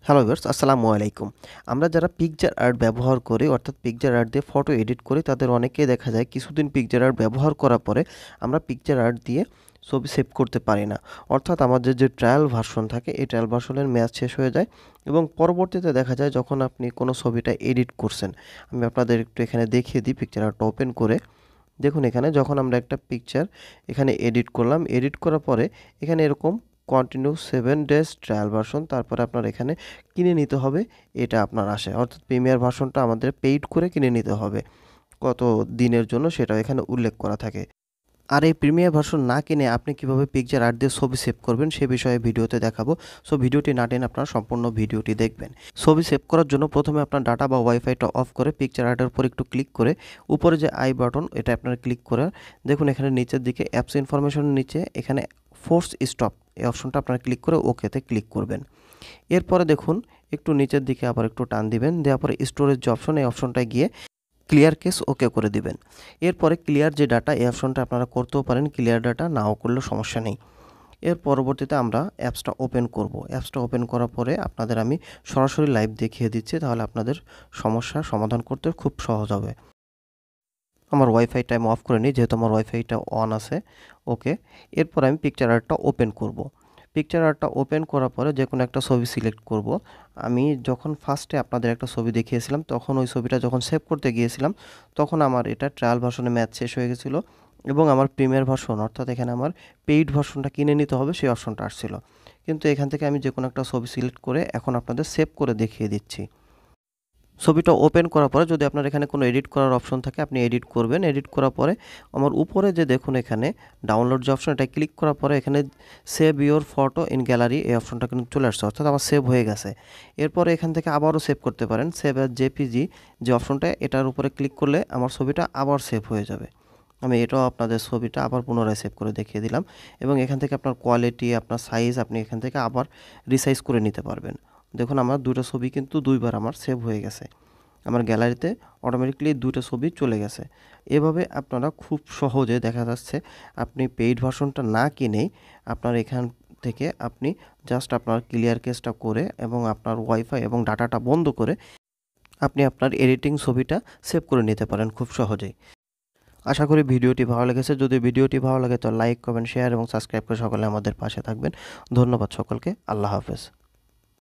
Hello viewers, আসসালামু আলাইকুম। আমরা যারা পিকচার আর্ট ব্যবহার করি অর্থাৎ পিকচার আর্ট দিয়ে ফটো এডিট করি তাদের অনেকেই দেখা যায় কিছুদিন পিকচার আর্ট ব্যবহার করার পরে আমরা পিকচার আর্ট দিয়ে ছবি সেভ করতে পারি না। অর্থাৎ আমাদের যে ট্রায়াল ভার্সন থাকে এই ট্রায়াল ভার্সনের মেয়াদ শেষ হয়ে যায় এবং পরবর্তীতে দেখা যায় যখন আপনি কোনো ছবিটা এডিট করছেন, আমি আপনাদের একটু এখানে দেখিয়ে দিই পিকচার আর্টটা ওপেন করে। দেখুন এখানে যখন আমরা একটা পিকচার এখানে এডিট করলাম, এডিট করার পরে এখানে এরকম কন্টিনিউ 7 ডেজ ট্রায়াল ভার্সন তারপরে আপনার এখানে কিনে নিতে হবে, এটা আপনার আসে। অর্থাৎ প্রিমিয়ার ভার্সনটা আমাদের পেইড করে কিনে নিতে হবে। কত দিনের জন্য সেটাও এখানে উল্লেখ করা থাকে। আর এই প্রিমিয়ার ভার্সন না কিনে আপনি কিভাবে পিকচার আর্ট দিয়ে ছবি সেভ করবেন সে বিষয়ে ভিডিওতে দেখাবো। সো ভিডিওটি না টেনে আপনারা সম্পূর্ণ ভিডিওটি দেখবেন। ছবি সেভ করার জন্য প্রথমে আপনার ডাটা বা ওয়াইফাইটা অফ করে পিকচার আর্টের উপর একটু ক্লিক করে উপরে যে আই বাটন এটা আপনারা ক্লিক করে দেখুন এখানে নিচের দিকে অ্যাপস ইনফরমেশনের নিচে এখানে ফোর্স স্টপ এই অপশনটা আপনারা ক্লিক করে ওকেতে ক্লিক করবেন। এরপরে দেখুন একটু নিচের দিকে আবার একটু টান দিবেন, দেওয়ার পরে স্টোরেজ যে অপশন এই অপশনটায় গিয়ে ক্লিয়ার কেস ওকে করে দিবেন। এরপরে ক্লিয়ার যে ডাটা এই অপশনটা আপনারা করতেও পারেন, ক্লিয়ার ডাটা নাও করলেও সমস্যা নেই। এর পরবর্তীতে আমরা অ্যাপসটা ওপেন করব। অ্যাপসটা ওপেন করার পরে আপনাদের আমি সরাসরি লাইভ দেখিয়ে দিচ্ছি, তাহলে আপনাদের সমস্যার সমাধান করতে খুব সহজ হবে। আমার ওয়াইফাইটা আমি অফ করে নিই যেহেতু আমার ওয়াইফাইটা অন আছে। ওকে, এরপর আমি পিকচার আর্টটা ওপেন করব। পিকচার আর্টটা ওপেন করার পরে যে কোনো একটা ছবি সিলেক্ট করব। আমি যখন ফার্স্টে আপনাদের একটা ছবি দেখিয়েছিলাম তখন ওই ছবিটা যখন সেভ করতে গিয়েছিলাম তখন আমার এটা ট্রায়াল ভার্সনে ম্যাচ শেষ হয়ে গেছিলো এবং আমার প্রিমিয়ার ভার্সন অর্থাৎ এখানে আমার পেইড ভার্সনটা কিনে নিতে হবে সেই অপশনটা আসছিল। কিন্তু এখান থেকে আমি যে কোনো একটা ছবি সিলেক্ট করে এখন আপনাদের সেভ করে দেখিয়ে দিচ্ছি। ছবিটা ওপেন করার পরে যদি আপনার এখানে কোনো এডিট করার অপশন থাকে আপনি এডিট করবেন। এডিট করার পরে আমার উপরে যে দেখুন এখানে ডাউনলোড যে অপশন এটা ক্লিক করার পরে এখানে save your photo in gallery এই অপশনটা কিন্তু চলে আসছে, অর্থাৎ আমার সেভ হয়ে গেছে। এরপরে এখান থেকে আবারও সেভ করতে পারেন, সেভ অ্যাজ জেপিজি যে অপশনটা এটার উপরে ক্লিক করলে আমার ছবিটা আবার সেভ হয়ে যাবে। আমি এটাও আপনাদের ছবিটা আবার পুনরায় সেভ করে দেখিয়ে দিলাম এবং এখান থেকে আপনার কোয়ালিটি আপনার সাইজ আপনি এখান থেকে আবার রিসাইজ করে নিতে পারবেন। দেখুন আমার দুটো ছবি কিন্তু দুইবার আমার সেভ হয়ে গেছে, আমার গ্যালারিতে অটোমেটিকলি দুটো ছবি চলে গেছে। এভাবে আপনারা খুব সহজে দেখা যাচ্ছে আপনি পেইড ভার্সনটা না কিনেই আপনার এখান থেকে আপনি জাস্ট আপনার ক্লিয়ার কেসটা করে এবং আপনার ওয়াইফাই এবং ডাটাটা বন্ধ করে আপনি আপনার এডিটিং ছবিটা সেভ করে নিতে পারেন খুব সহজেই। আশা করি ভিডিওটি ভালো লেগেছে। যদি ভিডিওটি ভালো লাগে তো লাইক, কমেন্ট, শেয়ার এবং সাবস্ক্রাইব করে সকলে আমাদের পাশে থাকবেন। ধন্যবাদ সকলকে। আল্লাহ হাফেজ।